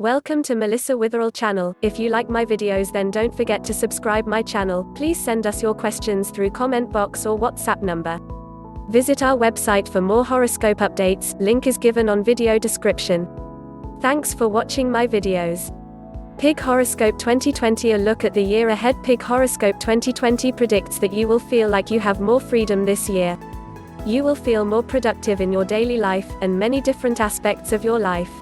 Welcome to Melissa Witherell channel. If you like my videos, then don't forget to subscribe my channel. Please send us your questions through comment box or WhatsApp number. Visit our website for more horoscope updates, link is given on video description. Thanks for watching my videos. Pig Horoscope 2020. A look at the year ahead. Pig Horoscope 2020 predicts that you will feel like you have more freedom this year. You will feel more productive in your daily life, and many different aspects of your life.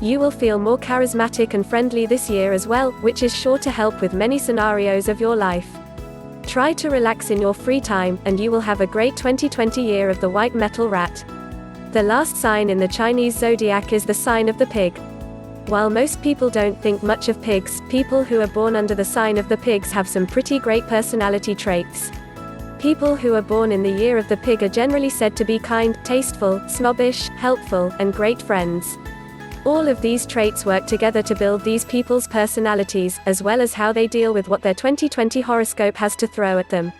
You will feel more charismatic and friendly this year as well, which is sure to help with many scenarios of your life. Try to relax in your free time, and you will have a great 2020 year of the white metal rat. The last sign in the Chinese zodiac is the sign of the pig. While most people don't think much of pigs, people who are born under the sign of the pigs have some pretty great personality traits. People who are born in the year of the pig are generally said to be kind, tasteful, snobbish, helpful, and great friends. All of these traits work together to build these people's personalities, as well as how they deal with what their 2020 horoscope has to throw at them.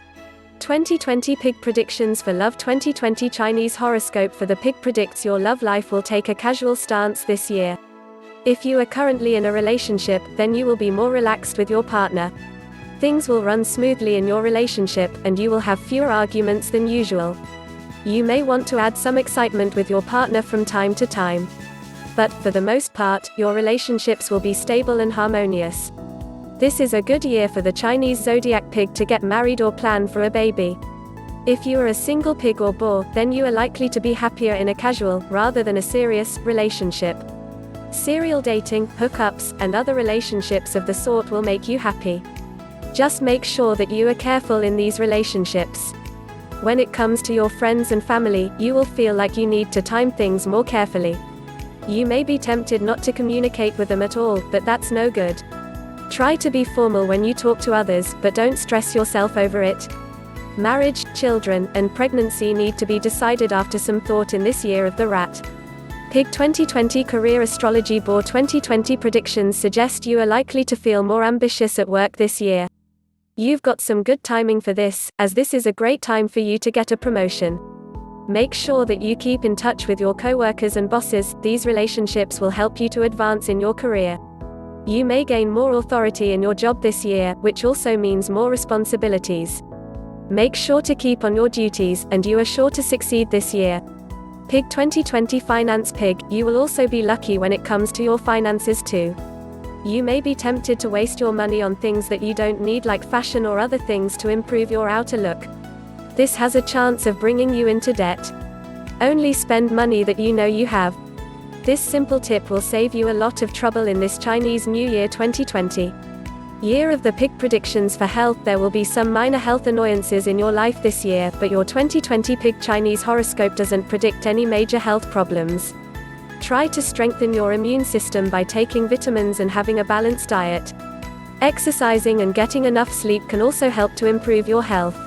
2020 Pig Predictions for Love. 2020 Chinese horoscope for the pig predicts your love life will take a casual stance this year. If you are currently in a relationship, then you will be more relaxed with your partner. Things will run smoothly in your relationship, and you will have fewer arguments than usual. You may want to add some excitement with your partner from time to time. But, for the most part, your relationships will be stable and harmonious. This is a good year for the Chinese zodiac pig to get married or plan for a baby. If you are a single pig or boar, then you are likely to be happier in a casual, rather than a serious, relationship. Serial dating, hookups, and other relationships of the sort will make you happy. Just make sure that you are careful in these relationships. When it comes to your friends and family, you will feel like you need to time things more carefully. You may be tempted not to communicate with them at all, but that's no good. Try to be formal when you talk to others, but don't stress yourself over it. Marriage, children, and pregnancy need to be decided after some thought in this year of the rat. Pig 2020 Career. Astrology. Boar 2020 predictions suggest you are likely to feel more ambitious at work this year. You've got some good timing for this, as this is a great time for you to get a promotion. Make sure that you keep in touch with your co-workers and bosses. These relationships will help you to advance in your career. You may gain more authority in your job this year, which also means more responsibilities. Make sure to keep on your duties, and you are sure to succeed this year. Pig 2020 Finance. Pig, you will also be lucky when it comes to your finances too. You may be tempted to waste your money on things that you don't need, like fashion or other things to improve your outer look. This has a chance of bringing you into debt. Only spend money that you know you have. This simple tip will save you a lot of trouble in this Chinese New Year 2020. Year of the Pig. Predictions for health. There will be some minor health annoyances in your life this year, but your 2020 Pig Chinese horoscope doesn't predict any major health problems. Try to strengthen your immune system by taking vitamins and having a balanced diet. Exercising and getting enough sleep can also help to improve your health.